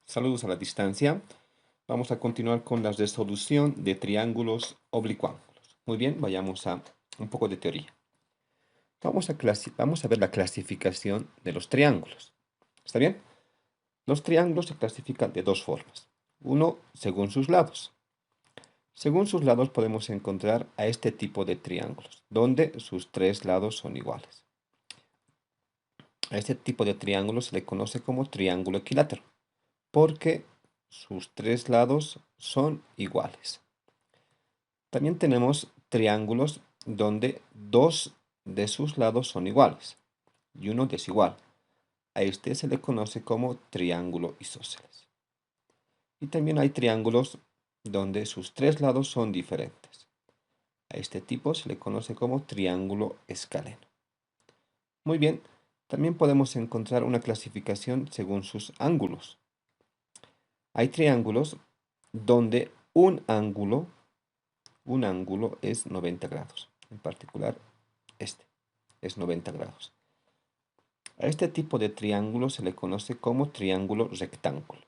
Saludos a la distancia. Vamos a continuar con la resolución de triángulos oblicuángulos. Muy bien, vayamos a un poco de teoría. Vamos a ver la clasificación de los triángulos. ¿Está bien? Los triángulos se clasifican de dos formas. Uno, según sus lados. Según sus lados podemos encontrar a este tipo de triángulos, donde sus tres lados son iguales. A este tipo de triángulo se le conoce como triángulo equilátero, porque sus tres lados son iguales. También tenemos triángulos donde dos de sus lados son iguales y uno desigual. A este se le conoce como triángulo isósceles. Y también hay triángulos donde sus tres lados son diferentes. A este tipo se le conoce como triángulo escaleno. Muy bien, también podemos encontrar una clasificación según sus ángulos. Hay triángulos donde un ángulo es 90 grados. En particular, este es 90 grados. A este tipo de triángulo se le conoce como triángulo rectángulo.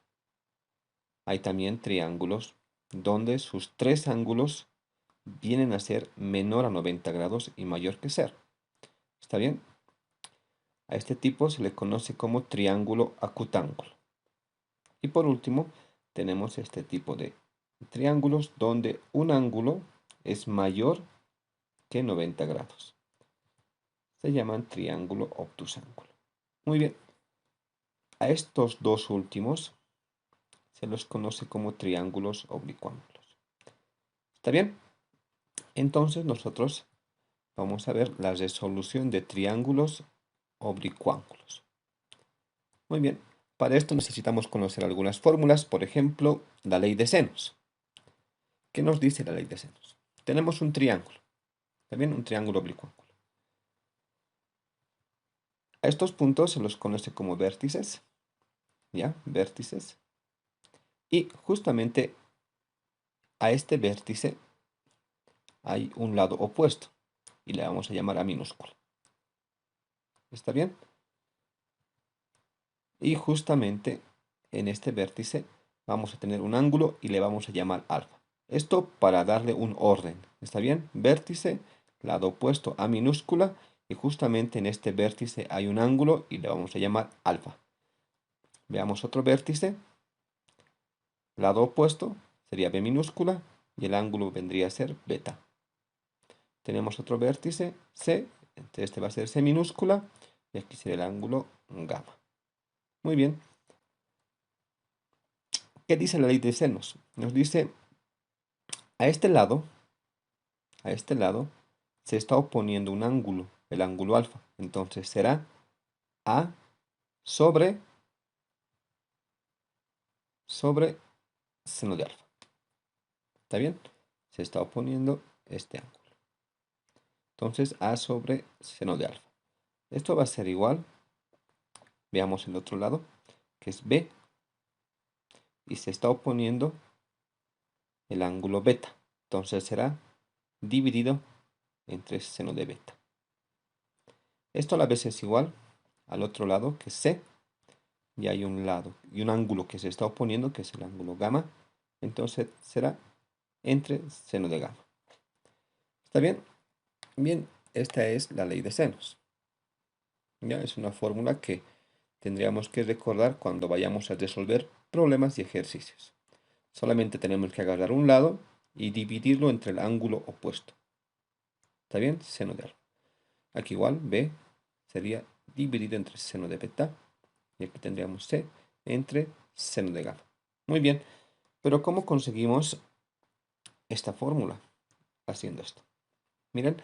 Hay también triángulos donde sus tres ángulos vienen a ser menor a 90 grados y mayor que cero. ¿Está bien? A este tipo se le conoce como triángulo acutángulo. Y por último, tenemos este tipo de triángulos donde un ángulo es mayor que 90 grados. Se llaman triángulo obtusángulo. Muy bien. A estos dos últimos se los conoce como triángulos oblicuángulos. ¿Está bien? Entonces nosotros vamos a ver la resolución de triángulos oblicuángulos. Muy bien. Para esto necesitamos conocer algunas fórmulas, por ejemplo, la ley de senos. ¿Qué nos dice la ley de senos? Tenemos un triángulo, también un triángulo oblicuángulo. A estos puntos se los conoce como vértices, ¿ya? Vértices. Y justamente a este vértice hay un lado opuesto y le vamos a llamar A minúscula. ¿Está bien? Y justamente en este vértice vamos a tener un ángulo y le vamos a llamar alfa. Esto para darle un orden. ¿Está bien? Vértice, lado opuesto A minúscula, y justamente en este vértice hay un ángulo y le vamos a llamar alfa. Veamos otro vértice, lado opuesto sería B minúscula y el ángulo vendría a ser beta. Tenemos otro vértice C, este va a ser C minúscula y aquí sería el ángulo gamma. Muy bien. ¿Qué dice la ley de senos? Nos dice, a este lado, a este lado, se está oponiendo un ángulo, el ángulo alfa. Entonces será A sobre seno de alfa. ¿Está bien? Se está oponiendo este ángulo. Entonces A sobre seno de alfa. Esto va a ser igual, veamos el otro lado, que es B, y se está oponiendo el ángulo beta. Entonces será dividido entre seno de beta. Esto a la vez es igual al otro lado, que es C, y hay un lado y un ángulo que se está oponiendo, que es el ángulo gamma. Entonces será entre seno de gamma. ¿Está bien? Bien, esta es la ley de senos. Ya es una fórmula que tendríamos que recordar cuando vayamos a resolver problemas y ejercicios. Solamente tenemos que agarrar un lado y dividirlo entre el ángulo opuesto. ¿Está bien? Seno de alfa. Aquí igual B sería dividido entre seno de beta. Y aquí tendríamos C entre seno de gamma. Muy bien. Pero ¿cómo conseguimos esta fórmula? Haciendo esto. Miren,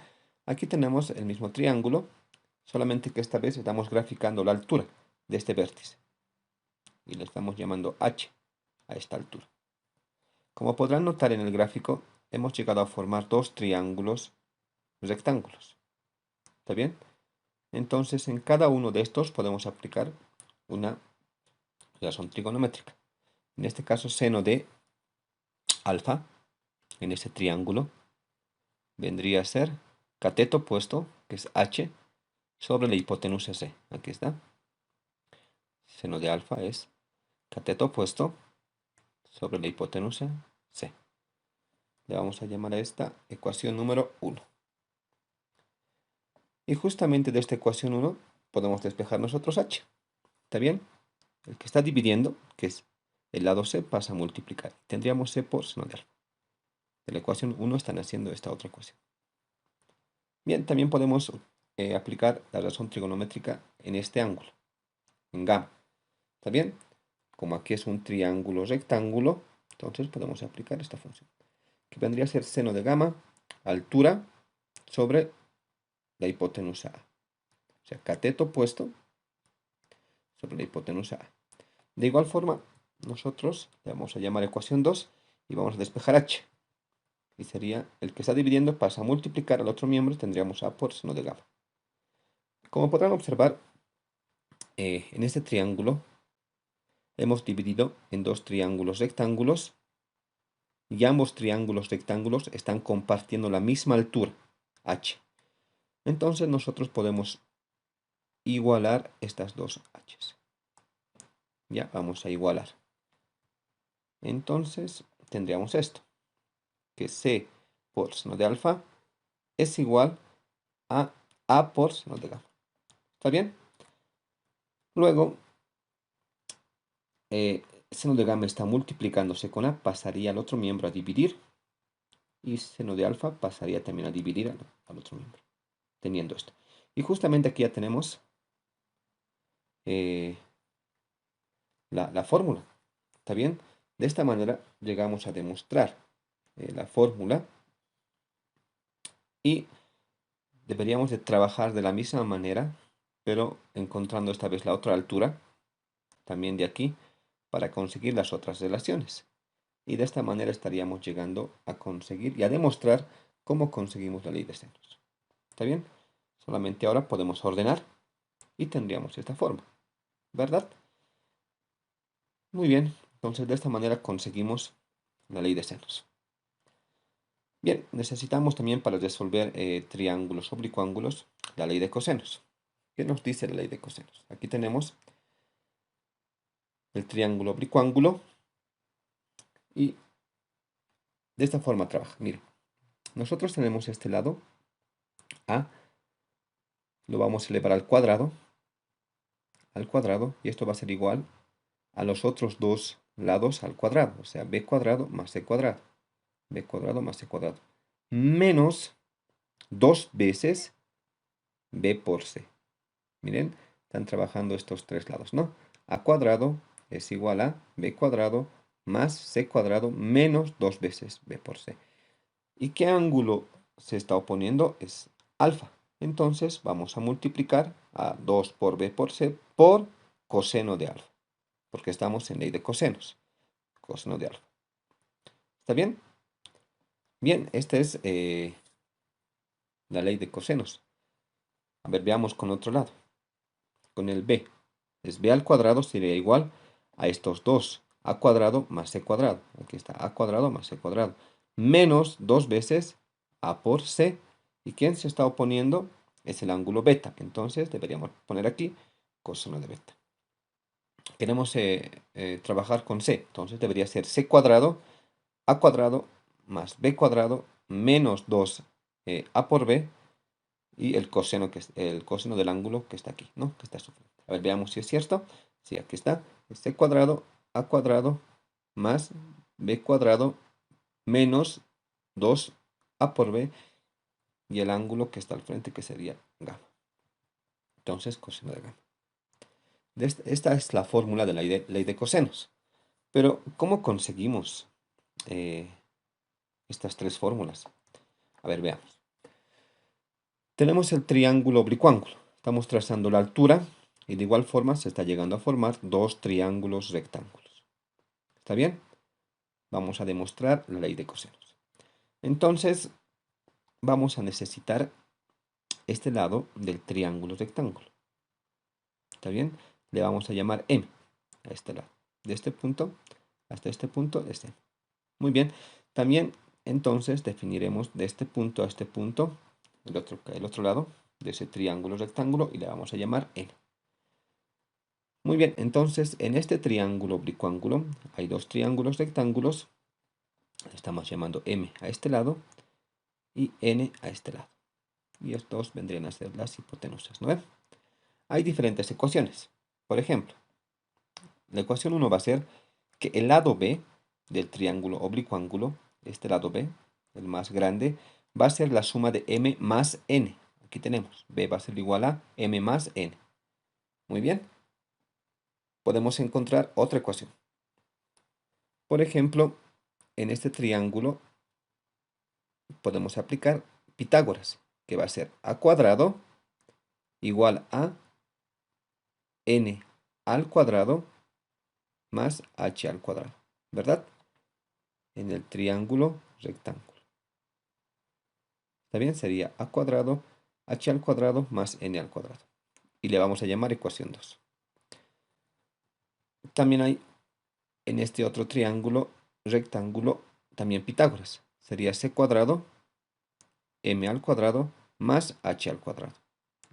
aquí tenemos el mismo triángulo, solamente que esta vez estamos graficando la altura de este vértice. Y le estamos llamando H a esta altura. Como podrán notar en el gráfico, hemos llegado a formar dos triángulos rectángulos. ¿Está bien? Entonces, en cada uno de estos podemos aplicar una razón trigonométrica. En este caso, seno de alfa, en este triángulo, vendría a ser cateto opuesto, que es H, sobre la hipotenusa C. Aquí está. Seno de alfa es cateto opuesto sobre la hipotenusa C. Le vamos a llamar a esta ecuación número 1. Y justamente de esta ecuación 1 podemos despejar nosotros h. ¿Está bien? El que está dividiendo, que es el lado c, pasa a multiplicar. Tendríamos c por seno de alfa. De la ecuación 1 están haciendo esta otra ecuación. Bien, también podemos aplicar la razón trigonométrica en este ángulo, en gamma. ¿Está bien? Como aquí es un triángulo rectángulo, entonces podemos aplicar esta función, que vendría a ser seno de gamma, altura, sobre la hipotenusa A. O sea, cateto opuesto sobre la hipotenusa A. De igual forma, nosotros le vamos a llamar ecuación 2 y vamos a despejar h. Y sería, el que está dividiendo pasa a multiplicar al otro miembro, tendríamos a por seno de gamma. Como podrán observar, en este triángulo hemos dividido en dos triángulos rectángulos y ambos triángulos rectángulos están compartiendo la misma altura, h. Entonces nosotros podemos igualar estas dos h's. Ya, vamos a igualar. Entonces tendríamos esto, que c por seno de alfa es igual a por seno de gamma. ¿Está bien? Luego, seno de gamma está multiplicándose con a, pasaría al otro miembro a dividir, y seno de alfa pasaría también a dividir al otro miembro, teniendo esto. Y justamente aquí ya tenemos la fórmula. ¿Está bien? De esta manera llegamos a demostrar la fórmula y deberíamos de trabajar de la misma manera, pero encontrando esta vez la otra altura, también de aquí, para conseguir las otras relaciones. Y de esta manera estaríamos llegando a conseguir y a demostrar cómo conseguimos la ley de senos. ¿Está bien? Solamente ahora podemos ordenar y tendríamos esta forma, ¿verdad? Muy bien, entonces de esta manera conseguimos la ley de senos. Bien, necesitamos también para resolver triángulos oblicuángulos la ley de cosenos. ¿Qué nos dice la ley de cosenos? Aquí tenemos el triángulo oblicuángulo y de esta forma trabaja. Miren, nosotros tenemos este lado A, lo vamos a elevar al cuadrado, y esto va a ser igual a los otros dos lados al cuadrado, o sea, b cuadrado más c cuadrado, b cuadrado más c cuadrado, menos 2 veces b por c. Miren, están trabajando estos tres lados, ¿no? A cuadrado es igual a b cuadrado más c cuadrado menos 2 veces b por c. ¿Y qué ángulo se está oponiendo? Es alfa. Entonces vamos a multiplicar a 2 por b por c por coseno de alfa, porque estamos en ley de cosenos, coseno de alfa. ¿Está bien? Bien, esta es la ley de cosenos. A ver, veamos con otro lado, con el b. Es b al cuadrado sería igual a estos dos, a cuadrado más c cuadrado. Aquí está, a cuadrado más c cuadrado. Menos 2 veces a por c. ¿Y quién se está oponiendo? Es el ángulo beta. Entonces deberíamos poner aquí coseno de beta. Queremos trabajar con c. Entonces debería ser c cuadrado, a cuadrado más b cuadrado menos 2 a por b y el coseno, el coseno del ángulo que está aquí, ¿no? Que está su frente. A ver, veamos si es cierto. Sí, aquí está. Es c cuadrado, a cuadrado más b cuadrado menos 2 a por b y el ángulo que está al frente que sería gamma. Entonces, coseno de gamma. Esta es la fórmula de la ley de cosenos. Pero, ¿cómo conseguimos estas tres fórmulas? A ver, veamos. Tenemos el triángulo oblicuángulo. Estamos trazando la altura y de igual forma se está llegando a formar dos triángulos rectángulos. ¿Está bien? Vamos a demostrar la ley de cosenos. Entonces, vamos a necesitar este lado del triángulo rectángulo. ¿Está bien? Le vamos a llamar M a este lado. De este punto hasta este punto es M. Muy bien. También, entonces, definiremos de este punto a este punto el otro lado de ese triángulo rectángulo y le vamos a llamar N. Muy bien, entonces en este triángulo oblicuángulo hay dos triángulos rectángulos. Estamos llamando M a este lado y N a este lado. Y estos vendrían a ser las hipotenusas, ¿no ven? Hay diferentes ecuaciones. Por ejemplo, la ecuación 1 va a ser que el lado B del triángulo oblicuángulo, este lado B, el más grande, va a ser la suma de M más N. Aquí tenemos, B va a ser igual a M más N. Muy bien. Podemos encontrar otra ecuación. Por ejemplo, en este triángulo podemos aplicar Pitágoras, que va a ser a cuadrado igual a n al cuadrado más h al cuadrado, ¿verdad? En el triángulo rectángulo. ¿Está bien? Sería a cuadrado, h al cuadrado más n al cuadrado. Y le vamos a llamar ecuación 2. También hay en este otro triángulo rectángulo también Pitágoras. Sería c cuadrado, m al cuadrado más h al cuadrado.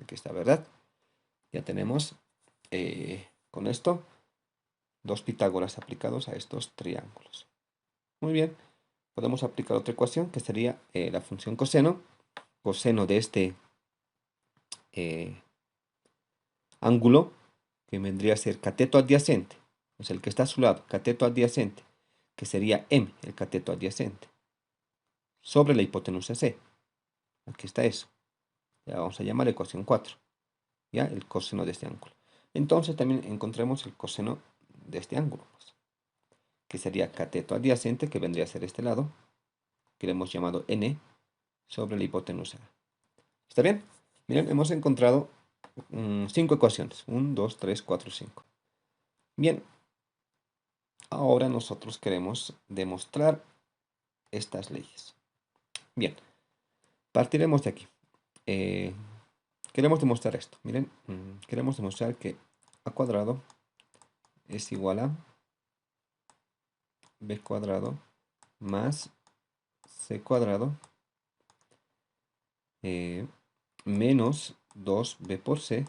Aquí está, ¿verdad? Ya tenemos con esto dos Pitágoras aplicados a estos triángulos. Muy bien, podemos aplicar otra ecuación que sería la función coseno. Coseno de este ángulo, que vendría a ser cateto adyacente, o sea, el que está a su lado, cateto adyacente, que sería M, el cateto adyacente, sobre la hipotenusa C. Aquí está eso. Ya vamos a llamar ecuación 4. ¿Ya? El coseno de este ángulo. Entonces también encontremos el coseno de este ángulo, pues, que sería cateto adyacente, que vendría a ser este lado, que le hemos llamado N, sobre la hipotenusa. ¿Está bien? Miren, hemos encontrado 5 ecuaciones. 1, 2, 3, 4, 5. Bien, ahora nosotros queremos demostrar estas leyes. Bien, partiremos de aquí. Queremos demostrar esto. Miren, queremos demostrar que a cuadrado es igual a b cuadrado más c cuadrado menos 2b por c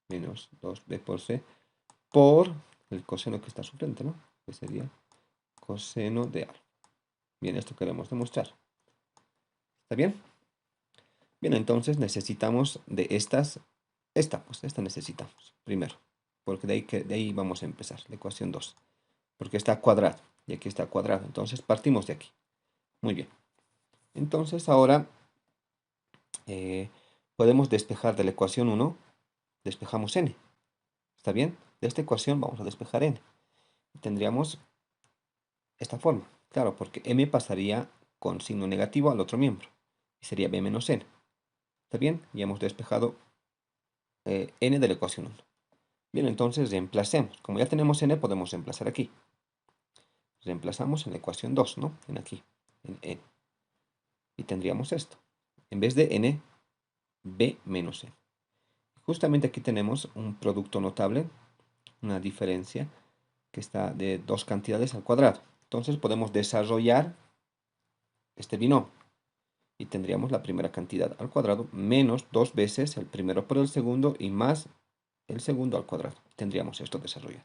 menos 2b por c por el coseno que está a su frente, ¿no? Que sería coseno de alfa. Bien, esto queremos demostrar. ¿Está bien? Bien, entonces necesitamos de estas, esta necesitamos primero, porque de ahí vamos a empezar, la ecuación 2, porque está cuadrado, y aquí está cuadrado, entonces partimos de aquí. Muy bien, entonces ahora podemos despejar de la ecuación 1, despejamos n, ¿está bien? De esta ecuación vamos a despejar n, tendríamos esta forma, claro, porque m pasaría con signo negativo al otro miembro, y sería b menos n, ¿está bien? Ya hemos despejado n de la ecuación 1. Bien, entonces reemplacemos. Como ya tenemos n, podemos reemplazar aquí. Reemplazamos en la ecuación 2, ¿no? En aquí, en n. Y tendríamos esto. En vez de n, b menos n. Justamente aquí tenemos un producto notable, una diferencia que está de dos cantidades al cuadrado. Entonces podemos desarrollar este binomio. Y tendríamos la primera cantidad al cuadrado menos dos veces el primero por el segundo y más el segundo al cuadrado. Tendríamos esto desarrollado.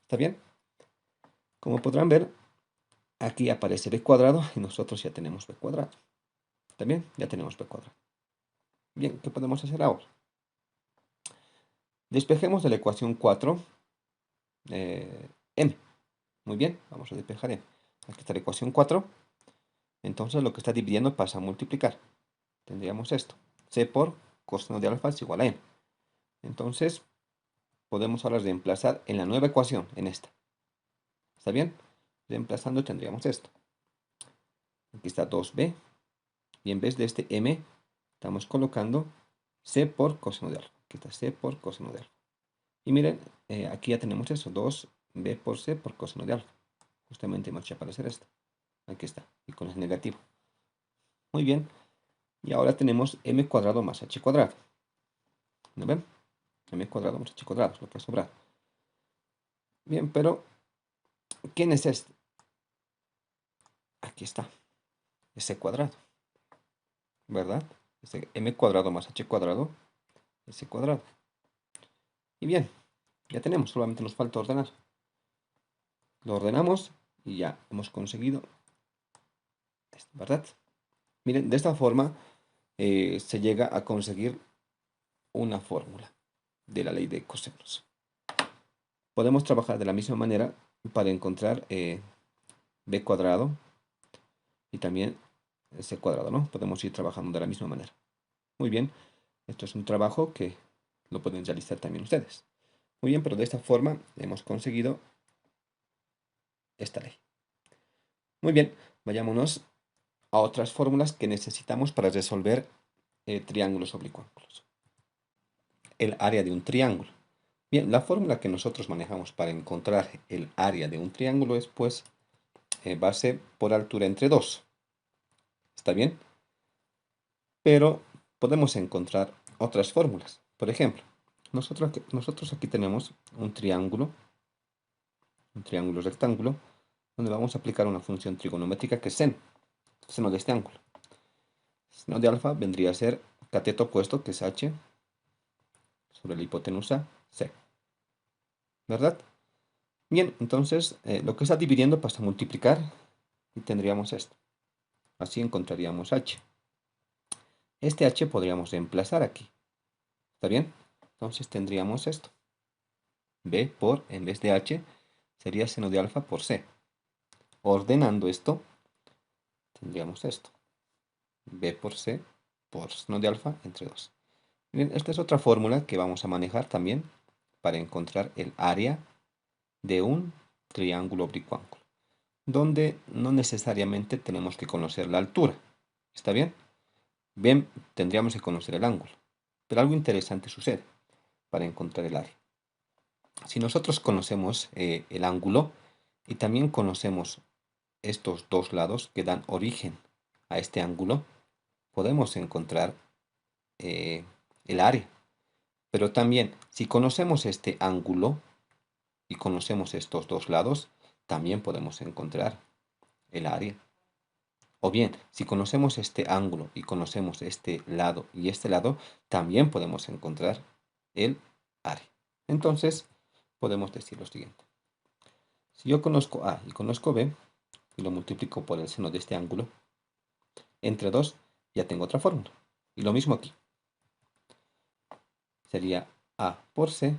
¿Está bien? Como podrán ver, aquí aparece b cuadrado y nosotros ya tenemos b cuadrado. ¿También? Ya tenemos b cuadrado. Bien, ¿qué podemos hacer ahora? Despejemos de la ecuación 4 m. Muy bien, vamos a despejar m. Aquí está la ecuación 4. Entonces lo que está dividiendo pasa a multiplicar. Tendríamos esto. C por coseno de alfa es igual a m. Entonces podemos ahora reemplazar en la nueva ecuación, en esta. ¿Está bien? Reemplazando tendríamos esto. Aquí está 2b. Y en vez de este m, estamos colocando c por coseno de alfa. Aquí está c por coseno de alfa. Y miren, aquí ya tenemos eso, 2b por c por coseno de alfa. Justamente me ha hecho aparecer esto. Aquí está, y con el negativo. Muy bien. Y ahora tenemos m cuadrado más h cuadrado. ¿No ven? M cuadrado más h cuadrado es lo que ha sobrado. Bien, pero ¿quién es este? Aquí está. Es c cuadrado. ¿Verdad? Este m cuadrado más h cuadrado es c cuadrado. Y bien, ya tenemos, solamente nos falta ordenar. Lo ordenamos y ya hemos conseguido esto, ¿verdad? Miren, de esta forma se llega a conseguir una fórmula de la ley de cosenos. Podemos trabajar de la misma manera para encontrar b cuadrado y también c cuadrado, ¿no? Podemos ir trabajando de la misma manera. Muy bien, esto es un trabajo que lo pueden realizar también ustedes. Muy bien, pero de esta forma hemos conseguido esta ley. Muy bien, vayámonos a otras fórmulas que necesitamos para resolver triángulos oblicuos. El área de un triángulo. Bien, la fórmula que nosotros manejamos para encontrar el área de un triángulo es pues base por altura entre 2. ¿Está bien? Pero podemos encontrar otras fórmulas. Por ejemplo, nosotros aquí tenemos un triángulo rectángulo, donde vamos a aplicar una función trigonométrica que es seno de este ángulo. Seno de alfa vendría a ser cateto opuesto, que es h, sobre la hipotenusa c. ¿Verdad? Bien, entonces lo que está dividiendo pasa a multiplicar y tendríamos esto. Así encontraríamos h. Este h podríamos reemplazar aquí. ¿Está bien? Entonces tendríamos esto. b por, en vez de h, sería seno de alfa por c. Ordenando esto, tendríamos esto. b por c por seno de alfa entre 2. Bien, esta es otra fórmula que vamos a manejar también para encontrar el área de un triángulo oblicuángulo, donde no necesariamente tenemos que conocer la altura. ¿Está bien? Bien, tendríamos que conocer el ángulo. Pero algo interesante sucede para encontrar el área. Si nosotros conocemos el ángulo y también conocemos estos dos lados que dan origen a este ángulo, podemos encontrar el área. Pero también, si conocemos este ángulo y conocemos estos dos lados, también podemos encontrar el área. O bien, si conocemos este ángulo y conocemos este lado, también podemos encontrar el área. Entonces, podemos decir lo siguiente. Si yo conozco A y conozco B, y lo multiplico por el seno de este ángulo, entre 2 ya tengo otra fórmula. Y lo mismo aquí. Sería A por C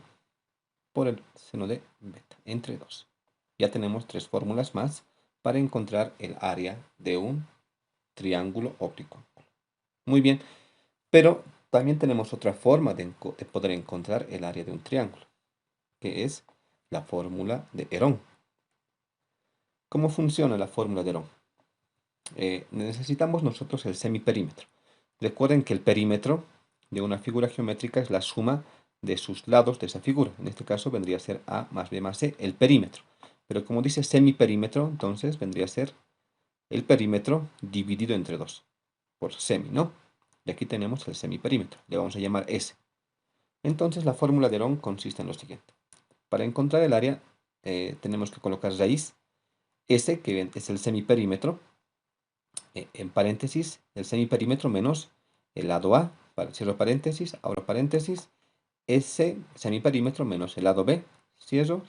por el seno de beta, entre 2. Ya tenemos tres fórmulas más para encontrar el área de un triángulo óptico. Muy bien, pero también tenemos otra forma de poder encontrar el área de un triángulo, que es la fórmula de Herón. ¿Cómo funciona la fórmula de Herón? Necesitamos nosotros el semiperímetro. Recuerden que el perímetro de una figura geométrica es la suma de sus lados de esa figura. En este caso vendría a ser A más B más C, el perímetro. Pero como dice semiperímetro, entonces vendría a ser el perímetro dividido entre 2, por semi, ¿no? Y aquí tenemos el semiperímetro, le vamos a llamar S. Entonces la fórmula de Herón consiste en lo siguiente. Para encontrar el área tenemos que colocar raíz S, que es el semiperímetro, en paréntesis, el semiperímetro menos el lado A, cierro paréntesis, abro paréntesis, S semiperímetro menos el lado B, cierro,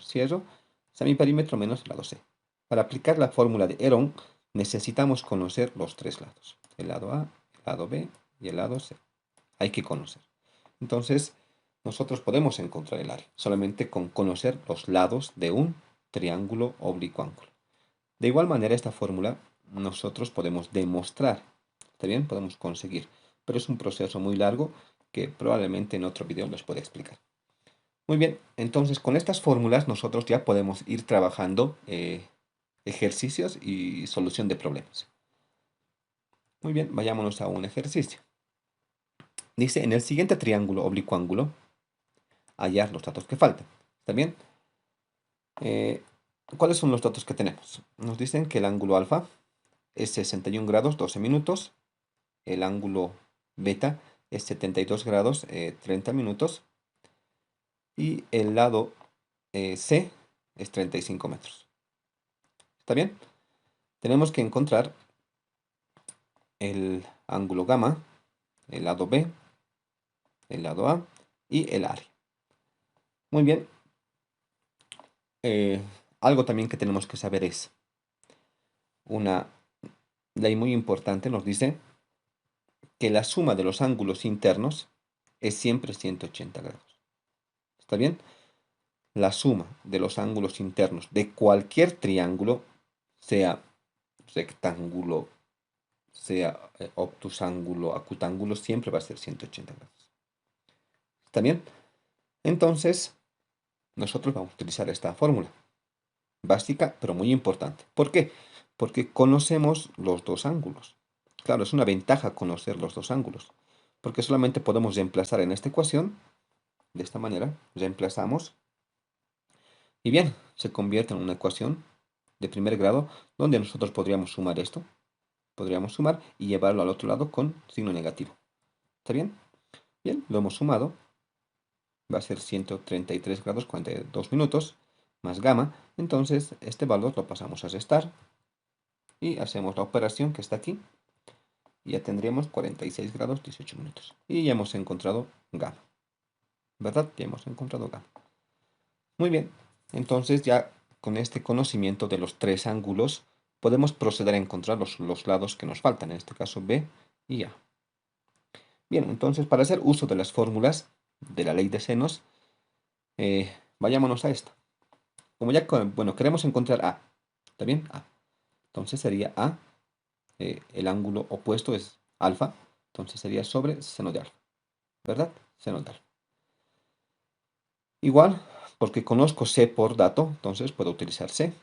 semiperímetro menos el lado C. Para aplicar la fórmula de Herón necesitamos conocer los tres lados, el lado A, el lado B y el lado C. Hay que conocer. Entonces, nosotros podemos encontrar el área solamente con conocer los lados de un triángulo oblicuángulo. De igual manera, esta fórmula nosotros podemos demostrar, ¿está bien? Podemos conseguir, pero es un proceso muy largo que probablemente en otro video les pueda explicar. Muy bien, entonces con estas fórmulas nosotros ya podemos ir trabajando ejercicios y solución de problemas. Muy bien, vayámonos a un ejercicio. Dice, en el siguiente triángulo oblicuángulo, hallar los datos que faltan. ¿Está bien? ¿Cuáles son los datos que tenemos? Nos dicen que el ángulo alfa es 61 grados 12 minutos, el ángulo beta es 72 grados 30 minutos y el lado C es 35 metros. ¿Está bien? Tenemos que encontrar el ángulo gamma, el lado B, el lado A y el área. Muy bien. Eh, Algo también que tenemos que saber es una ley muy importante, nos dice que la suma de los ángulos internos es siempre 180 grados. ¿Está bien? La suma de los ángulos internos de cualquier triángulo, sea rectángulo, sea obtusángulo, acutángulo, siempre va a ser 180 grados. ¿Está bien? Entonces, nosotros vamos a utilizar esta fórmula básica, pero muy importante. ¿Por qué? Porque conocemos los dos ángulos. Claro, es una ventaja conocer los dos ángulos, porque solamente podemos reemplazar en esta ecuación, de esta manera, reemplazamos, y bien, se convierte en una ecuación de primer grado, donde nosotros podríamos sumar esto, podríamos sumar y llevarlo al otro lado con signo negativo. ¿Está bien? Bien, lo hemos sumado, va a ser 133 grados 42 minutos, más gamma, entonces este valor lo pasamos a restar, y hacemos la operación que está aquí, y ya tendríamos 46 grados 18 minutos. Y ya hemos encontrado gamma, ¿verdad? Ya hemos encontrado gamma. Muy bien, entonces ya con este conocimiento de los tres ángulos, podemos proceder a encontrar los lados que nos faltan, en este caso B y A. Bien, entonces para hacer uso de las fórmulas de la ley de senos, vayámonos a esta. Como ya, bueno, queremos encontrar A, ¿está bien? A. Entonces sería A, el ángulo opuesto es alfa, entonces sería sobre seno de alfa, ¿verdad? Seno de alfa. Igual, porque conozco C por dato, entonces puedo utilizar C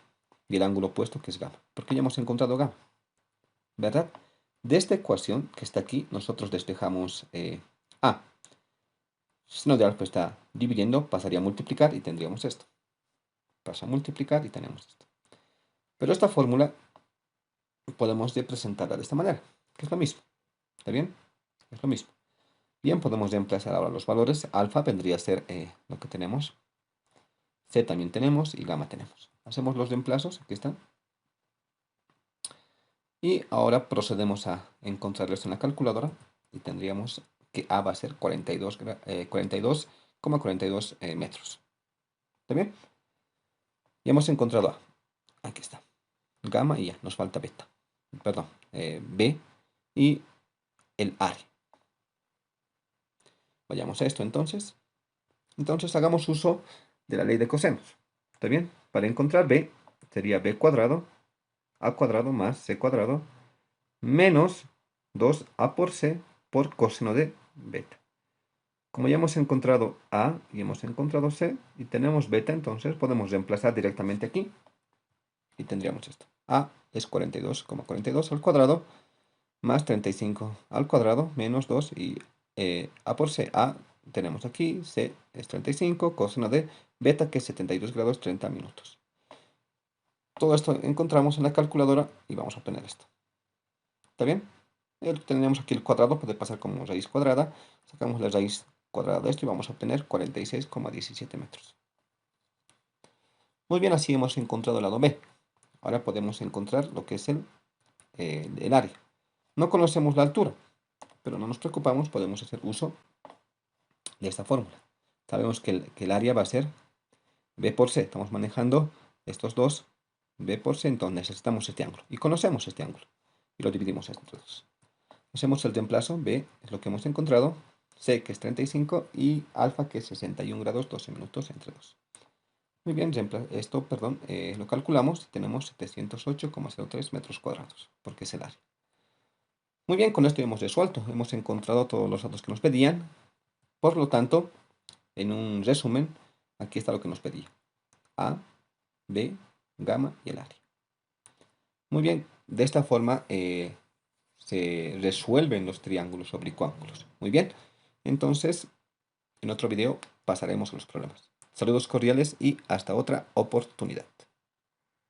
y el ángulo opuesto que es gamma, porque ya hemos encontrado gamma, ¿verdad? De esta ecuación que está aquí, nosotros despejamos A. Seno de alfa está dividiendo, pasaría a multiplicar y tendríamos esto. Pasa a multiplicar y tenemos esto. Pero esta fórmula podemos representarla de esta manera, que es lo mismo. ¿Está bien? Es lo mismo. Bien, podemos reemplazar ahora los valores. Alfa vendría a ser lo que tenemos. C también tenemos y gamma tenemos. Hacemos los reemplazos, aquí están. Y ahora procedemos a encontrarlos en la calculadora y tendríamos que A va a ser 42,42 metros. ¿Está bien? Ya hemos encontrado A. Aquí está. Gamma y ya, nos falta beta. Perdón, B y el área. Vayamos a esto entonces. Entonces hagamos uso de la ley de cosenos. ¿Está bien? Para encontrar B sería B cuadrado, A cuadrado más C cuadrado, menos 2A por C por coseno de beta. Como ya hemos encontrado A y hemos encontrado C y tenemos beta, entonces podemos reemplazar directamente aquí y tendríamos esto. A es 42,42 al cuadrado más 35 al cuadrado menos 2 y A por C. A tenemos aquí, C es 35, coseno de beta que es 72 grados 30 minutos. Todo esto encontramos en la calculadora y vamos a obtener esto. ¿Está bien? Tenemos aquí el cuadrado, puede pasar como raíz cuadrada. Sacamos la raíz cuadrada de esto y vamos a obtener 46,17 metros. Muy bien, así hemos encontrado el lado B. Ahora podemos encontrar lo que es el área. No conocemos la altura, pero no nos preocupamos, podemos hacer uso de esta fórmula. Sabemos que el área va a ser B por C. Estamos manejando estos dos, B por C, entonces necesitamos este ángulo. Y conocemos este ángulo. Y lo dividimos entre dos. Hacemos el reemplazo, B es lo que hemos encontrado, C que es 35 y alfa que es 61 grados 12 minutos entre 2. Muy bien, esto, perdón, lo calculamos y tenemos 708,03 metros cuadrados, porque es el área. Muy bien, con esto hemos resuelto, hemos encontrado todos los datos que nos pedían. Por lo tanto, en un resumen, aquí está lo que nos pedía. A, B, gamma y el área. Muy bien, de esta forma se resuelven los triángulos oblicuángulos. Muy bien, entonces en otro video pasaremos a los problemas. Saludos cordiales y hasta otra oportunidad.